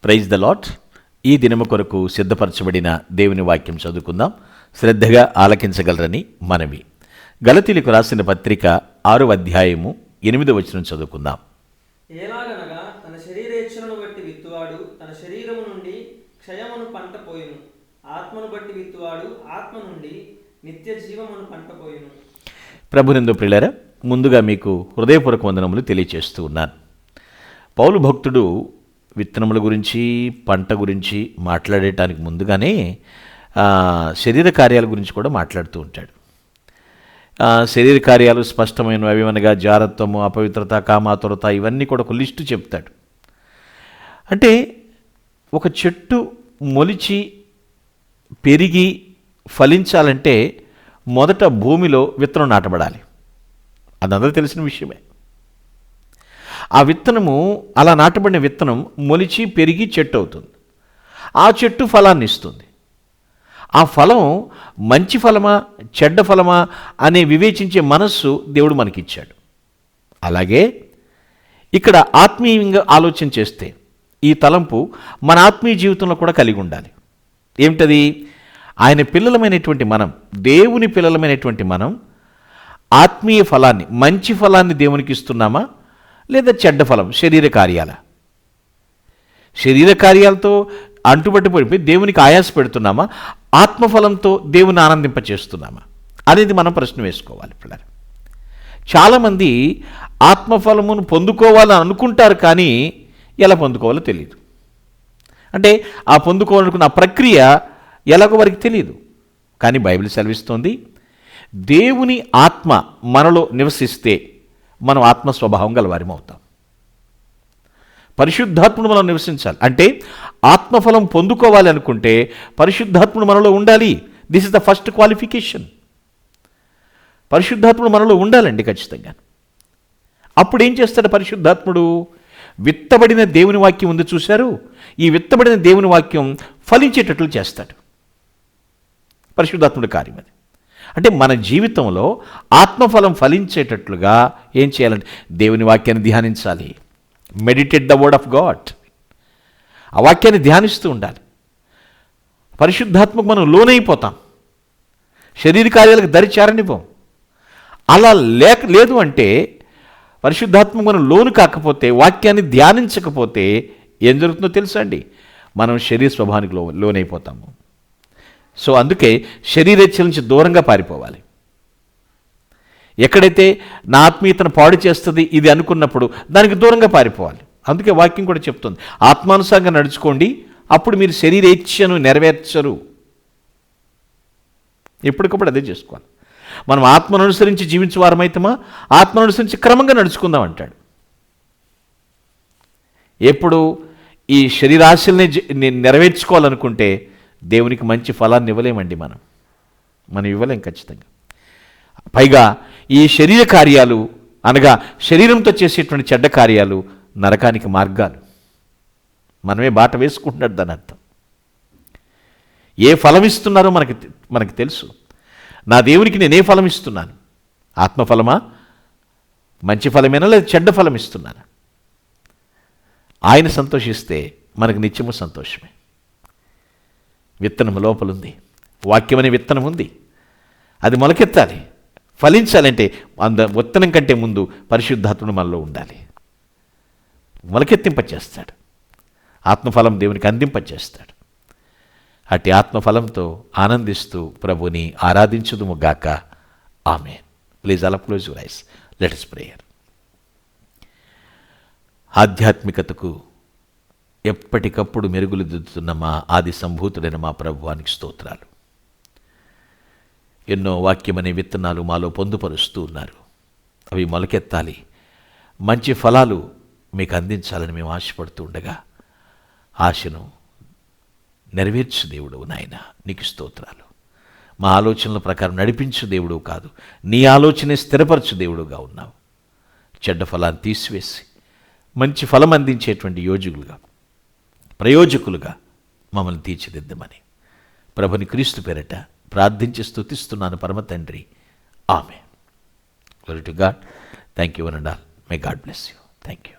Praise the lord. ఈ దినము కొరకు సిద్ధపరచబడిన దేవుని వాక్యం చదువుకుందాం. శ్రద్ధగా ఆలకించగలరని మనవి. గలతీలకు రాసిన పత్రిక 6వ అధ్యాయము 8వ వచనం చదువుకుందాం. ఎలాగనగా తన శరీరేచ్ఛను బట్టి విత్తువాడు తన శరీరము నుండి క్షయమును పంట పోయును, ఆత్మను బట్టి విత్తువాడు ఆత్మ నుండి నిత్య జీవమును పంట పోయును. ప్రభునందు ప్రియులారా, ముందుగా మీకు హృదయపూర్వక వందనములు తెలియచేస్తూ ఉన్నాను. పౌలు భక్తుడు విత్తనముల గురించి, పంట గురించి మాట్లాడటానికి ముందుగానే శరీర కార్యాల గురించి కూడా మాట్లాడుతూ ఉంటాడు. శరీర కార్యాలు స్పష్టమైనవి అవివనగా జారత్వము, అపవిత్రత, కామాతురత, ఇవన్నీ కూడా ఒక లిస్టు చెప్తాడు. అంటే ఒక చెట్టు మొలిచి పెరిగి ఫలించాలంటే మొదట భూమిలో విత్తనం నాటబడాలి. అదందరూ తెలిసిన విషయమే. ఆ విత్తనము, అలా నాటబడిన విత్తనం మొలిచి పెరిగి చెట్టు అవుతుంది. ఆ చెట్టు ఫలాన్ని ఇస్తుంది. ఆ ఫలం మంచి ఫలమా చెడ్డ ఫలమా అనే వివేచించే మనస్సు దేవుడు మనకిచ్చాడు. అలాగే ఇక్కడ ఆత్మీయంగా ఆలోచన చేస్తే ఈ తలంపు మన ఆత్మీయ జీవితంలో కూడా కలిగి ఉండాలి. ఏమిటది? ఆయన పిల్లలమైనటువంటి మనం, దేవుని పిల్లలమైనటువంటి మనం ఆత్మీయ ఫలాన్ని, మంచి ఫలాన్ని దేవునికి ఇస్తున్నామా లేదా చెడ్డ ఫలం, శరీర కార్యాల? శరీర కార్యాలతో అంటుబట్టిపోయి దేవునికి ఆయాస పెడుతున్నామా, ఆత్మఫలంతో దేవుని ఆనందింపచేస్తున్నామా అనేది మనం ప్రశ్న వేసుకోవాలి. పిల్లలు చాలామంది ఆత్మఫలమును పొందుకోవాలని అనుకుంటారు, కానీ ఎలా పొందుకోవాలో తెలియదు. అంటే ఆ పొందుకోవాలనుకున్న ఆ ప్రక్రియ ఎలాగో వారికి తెలియదు. కానీ బైబిల్ సెలవిస్తోంది, దేవుని ఆత్మ మనలో నివసిస్తే మనం ఆత్మ స్వభావం గలవారిం అవుతాం. పరిశుద్ధాత్ముడు మనం నివసించాలి. అంటే ఆత్మఫలం పొందుకోవాలి అనుకుంటే పరిశుద్ధాత్ముడు మనలో ఉండాలి. This is the first qualification. పరిశుద్ధాత్ముడు మనలో ఉండాలండి ఖచ్చితంగా. అప్పుడు ఏం చేస్తాడు పరిశుద్ధాత్ముడు? విత్తబడిన దేవుని వాక్యం ఉంది చూశారు, ఈ విత్తబడిన దేవుని వాక్యం ఫలించేటట్లు చేస్తాడు. పరిశుద్ధాత్ముడి కార్యం అది. అంటే మన జీవితంలో ఆత్మఫలం ఫలించేటట్లుగా ఏం చేయాలంటే దేవుని వాక్యాన్ని ధ్యానించాలి. Meditate the word of God. ఆ వాక్యాన్ని ధ్యానిస్తూ ఉండాలి. పరిశుద్ధాత్మకు మనం లోనైపోతాం. శరీర కార్యాలకు దరి చేరనివ్వం. అలా లేదు అంటే పరిశుద్ధాత్మకు మనం లోను కాకపోతే, వాక్యాన్ని ధ్యానించకపోతే ఏం జరుగుతుందో తెలుసా అండి? మనం శరీర స్వభావానికి లోనైపోతాము. సో అందుకే శరీరేచ్ఛల నుంచి దూరంగా పారిపోవాలి. ఎక్కడైతే నా ఆత్మీయతను పాడు చేస్తుంది ఇది అనుకున్నప్పుడు దానికి దూరంగా పారిపోవాలి. అందుకే వాక్యం కూడా చెప్తుంది, ఆత్మానుసారంగా నడుచుకోండి, అప్పుడు మీరు శరీరేచ్ఛను నెరవేర్చరు. ఎప్పటికప్పుడు అదే చేసుకోవాలి. మనం ఆత్మను అనుసరించి జీవించే వారమైతమా, ఆత్మను అనుసరించి క్రమంగా నడుచుకుందాం అంటాడు. ఎప్పుడు ఈ శరీరాశల్ని నెరవేర్చుకోవాలనుకుంటే దేవునికి మంచి ఫలాన్ని ఇవ్వలేమండి. మనం ఇవ్వలేం ఖచ్చితంగా. పైగా ఈ శరీర కార్యాలు అనగా శరీరంతో చేసేటువంటి చెడ్డ కార్యాలు నరకానికి మార్గాలు. మనమే బాట వేసుకుంటున్నాడు దాని అర్థం. ఏ ఫలం ఇస్తున్నారో మనకి తెలుసు. నా దేవునికి నేనే ఫలం ఇస్తున్నాను? ఆత్మఫలమా, మంచి ఫలమేనా, లేదా చెడ్డ ఫలం ఇస్తున్నాను? ఆయన సంతోషిస్తే మనకు నిత్యము సంతోషమే. విత్తనం లోపలుంది, వాక్యం అనే విత్తనం ఉంది. అది మొలకెత్తాలి, ఫలించాలంటే విత్తనం కంటే ముందు పరిశుద్ధాత్ముడు మనలో ఉండాలి. మొలకెత్తింపచేస్తాడు, ఆత్మఫలం దేవునికి అందింపచేస్తాడు. అట్టి ఆత్మఫలంతో ఆనందిస్తూ ప్రభుని ఆరాధించుదుము గాక. ఆమేన్. ప్లీజ్ అలా close your eyes. Let us pray. ఆధ్యాత్మికతకు ఎప్పటికప్పుడు మెరుగులు దిద్దుతున్న మా ఆది సంభూతుడైన మా ప్రభువానికి స్తోత్రాలు. ఎన్నో వాక్యమనే విత్తనాలు మాలో పొందుపరుస్తూ ఉన్నారు. అవి మొలకెత్తాలి, మంచి ఫలాలు మీకు అందించాలని మేము ఆశపడుతూ ఉండగా ఆశను నెరవేర్చు దేవుడు నాయన, నీకు స్తోత్రాలు. మా ఆలోచనల ప్రకారం నడిపించు దేవుడు కాదు, నీ ఆలోచనే స్థిరపరచు దేవుడుగా ఉన్నావు. చెడ్డ ఫలాన్ని తీసివేసి మంచి ఫలం అందించేటువంటి ప్రయోజకులుగా మమ్మల్ని తీర్చిదిద్దమని ప్రభుని క్రీస్తు పేరట ప్రార్థించి స్తుతిస్తున్నాను పరమ తండ్రి. Amen. Glory to God. Thank you one and all. May God bless you. Thank you.